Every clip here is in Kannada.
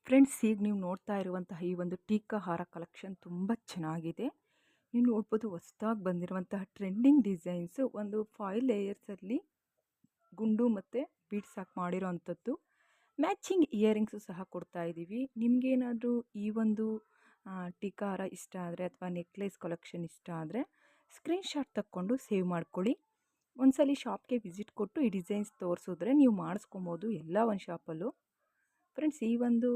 ಫ್ರೆಂಡ್ಸ್, ಈಗ ನೀವು ನೋಡ್ತಾ ಇರುವಂತಹ ಈ ಒಂದು ಟೀಕಾ ಹಾರ ಕಲೆಕ್ಷನ್ ತುಂಬ ಚೆನ್ನಾಗಿದೆ. ನೀವು ನೋಡ್ಬೋದು ಹೊಸದಾಗಿ ಬಂದಿರುವಂತಹ ಟ್ರೆಂಡಿಂಗ್ ಡಿಸೈನ್ಸ್ ಒಂದು 5 ಲೇಯರ್ಸಲ್ಲಿ ಗುಂಡು ಮತ್ತು ಬೀಡ್ಸ್ ಹಾಕಿ ಮಾಡಿರೋ ಅಂಥದ್ದು. ಮ್ಯಾಚಿಂಗ್ ಇಯರಿಂಗ್ಸು ಸಹ ಕೊಡ್ತಾ ಇದ್ದೀವಿ. ನಿಮಗೇನಾದರೂ ಈ ಒಂದು ಟೀಕಾ ಹಾರ ಇಷ್ಟ ಆದರೆ ಅಥವಾ ನೆಕ್ಲೆಸ್ ಕಲೆಕ್ಷನ್ ಇಷ್ಟ ಆದರೆ ಸ್ಕ್ರೀನ್ಶಾಟ್ ತಕ್ಕೊಂಡು ಸೇವ್ ಮಾಡ್ಕೊಳ್ಳಿ. ಒಂದ್ಸಲಿ ಶಾಪ್ಗೆ ವಿಸಿಟ್ ಕೊಟ್ಟು ಈ ಡಿಸೈನ್ಸ್ ತೋರಿಸಿದ್ರೆ ನೀವು ಮಾಡಿಸ್ಕೊಬೋದು ಎಲ್ಲ ಒಂದು ಶಾಪಲ್ಲೂ. ಫ್ರೆಂಡ್ಸ್, ಈ ಒಂದು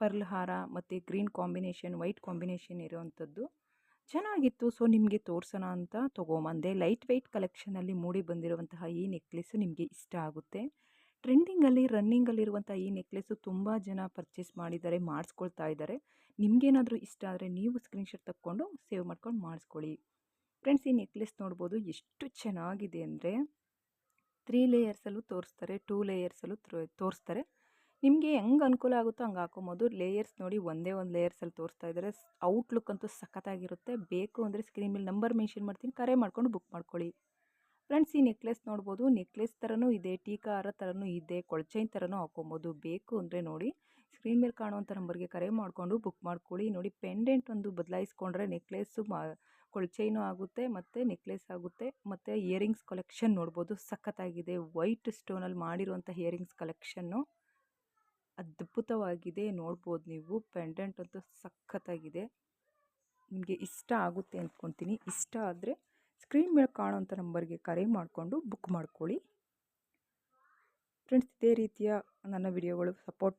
ಪರ್ಲ್ ಹಾರ ಮತ್ತು ಗ್ರೀನ್ ಕಾಂಬಿನೇಷನ್, ವೈಟ್ ಕಾಂಬಿನೇಷನ್ ಇರೋವಂಥದ್ದು ಚೆನ್ನಾಗಿತ್ತು. ಸೊ ನಿಮಗೆ ತೋರಿಸೋಣ ಅಂತ ತೊಗೊಂಬಂದೆ. ಲೈಟ್ ವೆಯ್ಟ್ ಕಲೆಕ್ಷನಲ್ಲಿ ಮೂಡಿ ಬಂದಿರುವಂತಹ ಈ ನೆಕ್ಲೆಸ್ಸು ನಿಮಗೆ ಇಷ್ಟ ಆಗುತ್ತೆ. ಟ್ರೆಂಡಿಂಗಲ್ಲಿ ರನ್ನಿಂಗಲ್ಲಿರುವಂಥ ಈ ನೆಕ್ಲೆಸ್ಸು ತುಂಬ ಜನ ಪರ್ಚೇಸ್ ಮಾಡಿದ್ದಾರೆ, ಮಾಡಿಸ್ಕೊಳ್ತಾ ಇದ್ದಾರೆ. ನಿಮಗೇನಾದರೂ ಇಷ್ಟ ಆದರೆ ನೀವು ಸ್ಕ್ರೀನ್ಶಾಟ್ ತಕ್ಕೊಂಡು ಸೇವ್ ಮಾಡ್ಕೊಂಡು ಮಾಡಿಸ್ಕೊಳ್ಳಿ. ಫ್ರೆಂಡ್ಸ್, ಈ ನೆಕ್ಲೆಸ್ ನೋಡ್ಬೋದು ಎಷ್ಟು ಚೆನ್ನಾಗಿದೆ ಅಂದರೆ 3 ಲೇಯರ್ಸಲ್ಲೂ ತೋರಿಸ್ತಾರೆ, 2 ಲೇಯರ್ಸಲ್ಲೂ ತೋರಿಸ್ತಾರೆ. ನಿಮಗೆ ಹೆಂಗೆ ಅನುಕೂಲ ಆಗುತ್ತೋ ಹಂಗೆ ಹಾಕೊಬೋದು. ಲೇಯರ್ಸ್ ನೋಡಿ ಒಂದೇ ಒಂದು ಲೇಯರ್ಸಲ್ಲಿ ತೋರಿಸ್ತಾ ಇದ್ದಾರೆ. ಔಟ್ಲುಕ್ ಅಂತೂ ಸಖತ್ತಾಗಿರುತ್ತೆ. ಬೇಕು ಅಂದರೆ ಸ್ಕ್ರೀನ್ ಮೇಲೆ ನಂಬರ್ ಮೆನ್ಷನ್ ಮಾಡ್ತೀನಿ, ಕರೆ ಮಾಡ್ಕೊಂಡು ಬುಕ್ ಮಾಡ್ಕೊಳ್ಳಿ. ಫ್ರೆಂಡ್ಸ್, ಈ ನೆಕ್ಲೆಸ್ ನೋಡ್ಬೋದು. ನೆಕ್ಲೆಸ್ ಥರನೂ ಇದೆ, ಟೀಕಾ ಹಾರ ಥರನೂ ಇದೆ, ಕೊಳ್ಚೈನ್ ಥರನೂ ಹಾಕೊಬೋದು. ಬೇಕು ಅಂದರೆ ನೋಡಿ ಸ್ಕ್ರೀನ್ ಮೇಲೆ ಕಾಣುವಂಥ ನಂಬರ್ಗೆ ಕರೆ ಮಾಡಿಕೊಂಡು ಬುಕ್ ಮಾಡ್ಕೊಳ್ಳಿ. ನೋಡಿ, ಪೆಂಡೆಂಟ್ ಒಂದು ಬದಲಾಯಿಸ್ಕೊಂಡ್ರೆ ನೆಕ್ಲೆಸ್ಸು ಕೊಳ್ಚೈನು ಆಗುತ್ತೆ ಮತ್ತು ನೆಕ್ಲೆಸ್ ಆಗುತ್ತೆ. ಮತ್ತು ಇಯರಿಂಗ್ಸ್ ಕಲೆಕ್ಷನ್ ನೋಡ್ಬೋದು, ಸಖತ್ತಾಗಿದೆ. ವೈಟ್ ಸ್ಟೋನಲ್ಲಿ ಮಾಡಿರುವಂಥ ಇಯರಿಂಗ್ಸ್ ಕಲೆಕ್ಷನ್ನು ಅದ್ಭುತವಾಗಿದೆ. ನೋಡ್ಬೋದು ನೀವು, ಪೆಂಡೆಂಟ್ ಅಂತೂ ಸಖತ್ತಾಗಿದೆ. ನಿಮಗೆ ಇಷ್ಟ ಆಗುತ್ತೆ ಅಂದ್ಕೊತೀನಿ. ಇಷ್ಟ ಆದರೆ ಸ್ಕ್ರೀನ್ ಮೇಲೆ ಕಾಣೋಂಥ ನಂಬರ್ಗೆ ಕರೆ ಮಾಡಿಕೊಂಡು ಬುಕ್ ಮಾಡ್ಕೊಳ್ಳಿ. ಫ್ರೆಂಡ್ಸ್, ಇದೇ ರೀತಿಯ ನನ್ನ ವಿಡಿಯೋಗಳು ಸಪೋರ್ಟ್